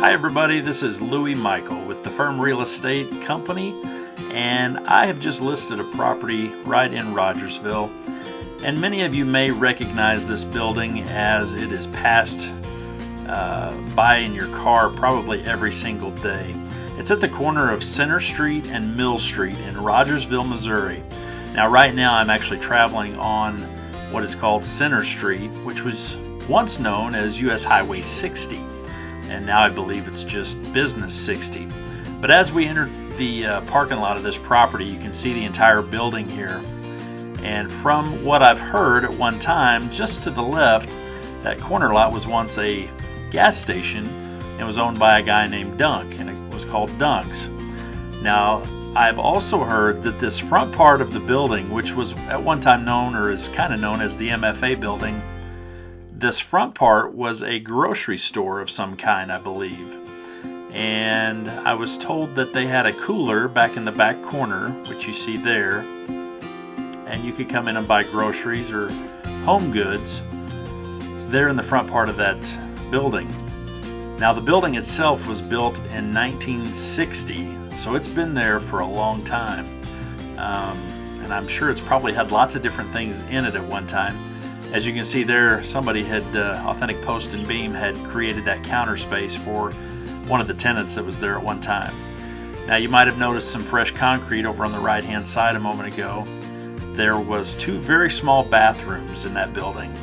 Hi everybody, this is Louis Michael with the Firm Real Estate Company, and I have just listed a property right in Rogersville, and many of you may recognize this building as it is passed by in your car probably every single day. It's at the corner of Center Street and Mill Street in Rogersville, Missouri. Now right now I'm actually traveling on what is called Center Street, which was once known as US Highway 60. And now I believe it's just Business 60. But as we enter the parking lot of this property, you can see the entire building here. And from what I've heard at one time, just to the left, that corner lot was once a gas station and was owned by a guy named Dunk, and it was called Dunk's. Now, I've also heard that this front part of the building, which was at one time known, or is kind of known as the MFA building, this front part was a grocery store of some kind, I believe. And I was told that they had a cooler back in the back corner, which you see there. And you could come in and buy groceries or home goods there in the front part of that building. Now the building itself was built in 1960, so it's been there for a long time. And I'm sure it's probably had lots of different things in it at one time. As you can see there, somebody had, Authentic Post and Beam had created that counter space for one of the tenants that was there at one time. Now you might have noticed some fresh concrete over on the right hand side a moment ago. There was two very small bathrooms in that building,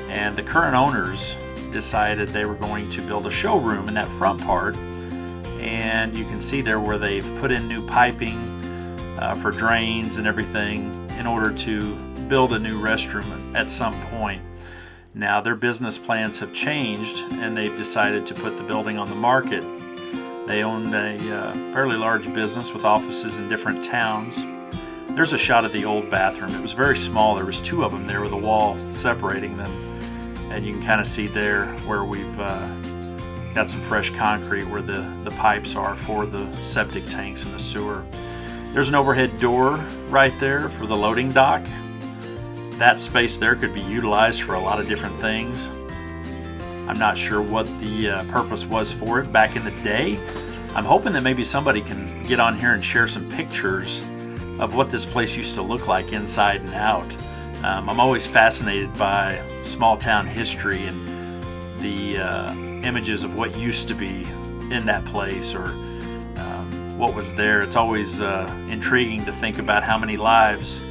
and the current owners decided they were going to build a showroom in that front part. And you can see there where they've put in new piping for drains and everything in order to build a new restroom at some point. Now their business plans have changed and they've decided to put the building on the market. They own a fairly large business with offices in different towns. There's a shot of the old bathroom. It was very small. There was two of them there with a wall separating them. And you can kind of see there where we've got some fresh concrete where the pipes are for the septic tanks and the sewer. There's an overhead door right there for the loading dock. That space there could be utilized for a lot of different things. I'm not sure what the purpose was for it back in the day. I'm hoping that maybe somebody can get on here and share some pictures of what this place used to look like inside and out. I'm always fascinated by small town history and the images of what used to be in that place or what was there. It's always intriguing to think about how many lives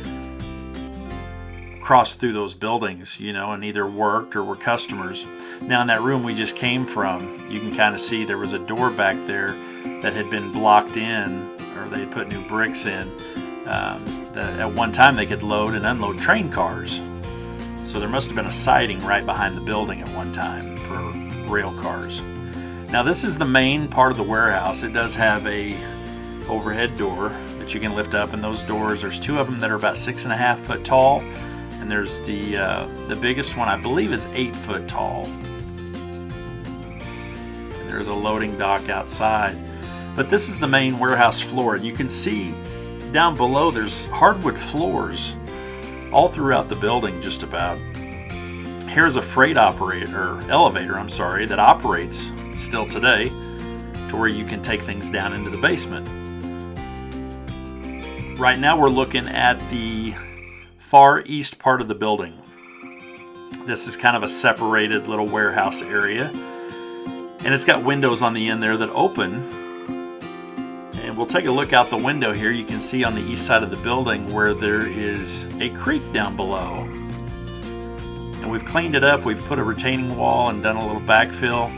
crossed through those buildings, and either worked or were customers. Now in that room we just came from, you can kind of see there was a door back there that had been blocked in, or they had put new bricks in. That at one time they could load and unload train cars. So there must have been a siding right behind the building at one time for rail cars. Now this is the main part of the warehouse. It does have a overhead door that you can lift up, and those doors, there's two of them that are about 6.5 foot tall. And there's the biggest one, I believe, is 8 foot tall. And there's a loading dock outside. But this is the main warehouse floor, and you can see down below there's hardwood floors all throughout the building just about. Here's a freight elevator, that operates still today to where you can take things down into the basement. Right now we're looking at the far east part of the building. This is kind of a separated little warehouse area, and it's got windows on the end there that open. And we'll take a look out the window here. You can see on the east side of the building where there is a creek down below, and we've cleaned it up. We've put a retaining wall and done a little backfill.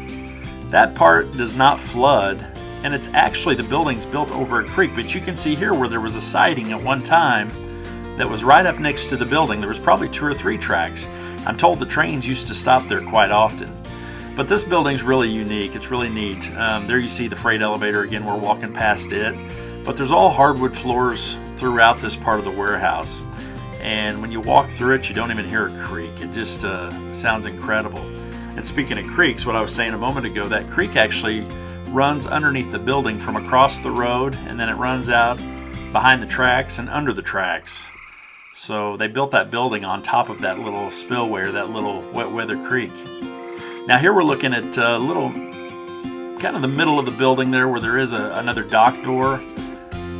That part does not flood, and it's actually, the building's built over a creek, but you can see here where there was a siding at one time that was right up next to the building. There was probably 2 or 3 tracks. I'm told the trains used to stop there quite often. But this building's really unique. It's really neat. There you see the freight elevator again. We're walking past it. But there's all hardwood floors throughout this part of the warehouse. And when you walk through it, you don't even hear a creak. It just sounds incredible. And speaking of creeks, what I was saying a moment ago, that creek actually runs underneath the building from across the road, and then it runs out behind the tracks and under the tracks. So they built that building on top of that little spillway, or that little wet weather creek. Now here we're looking at a little kind of the middle of the building there where there is another dock door,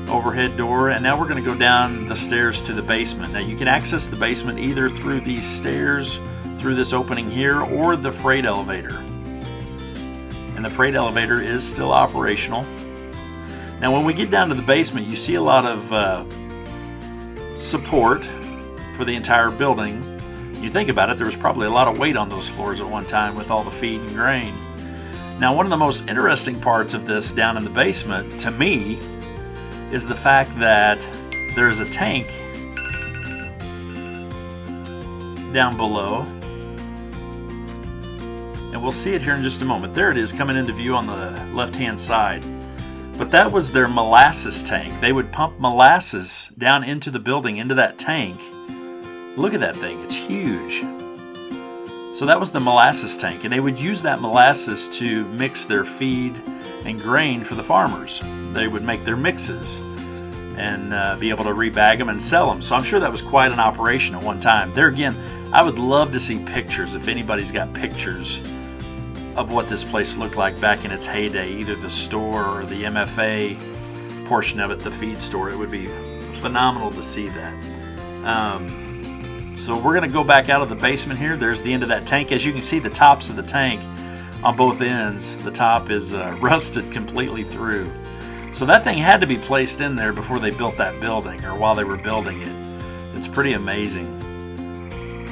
overhead door, and now we're going to go down the stairs to the basement. Now you can access the basement either through these stairs, through this opening here, or the freight elevator. And the freight elevator is still operational. Now when we get down to the basement, you see a lot of support for the entire building. You think about it, there was probably a lot of weight on those floors at one time with all the feed and grain. Now one of the most interesting parts of this down in the basement, to me, is the fact that there is a tank down below. And we'll see it here in just a moment. There it is coming into view on the left-hand side. But that was their molasses tank. They would pump molasses down into the building, into that tank. Look at that thing, it's huge. So that was the molasses tank, and they would use that molasses to mix their feed and grain for the farmers. They would make their mixes and be able to rebag them and sell them. So I'm sure that was quite an operation at one time. There again, I would love to see pictures, if anybody's got pictures of what this place looked like back in its heyday, either the store or the MFA portion of it, the feed store. It would be phenomenal to see that. So we're going to go back out of the basement here. There's the end of that tank. As you can see, the tops of the tank on both ends, the top is rusted completely through. So that thing had to be placed in there before they built that building, or while they were building it. It's pretty amazing.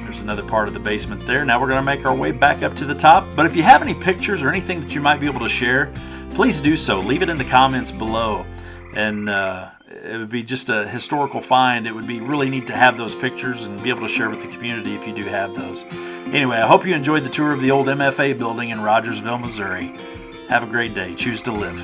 There's another part of the basement there. Now we're going to make our way back up to the top. But if you have any pictures or anything that you might be able to share, please do so. Leave it in the comments below. And it would be just a historical find. It would be really neat to have those pictures and be able to share with the community if you do have those. Anyway, I hope you enjoyed the tour of the old MFA building in Rogersville, Missouri. Have a great day. Choose to live.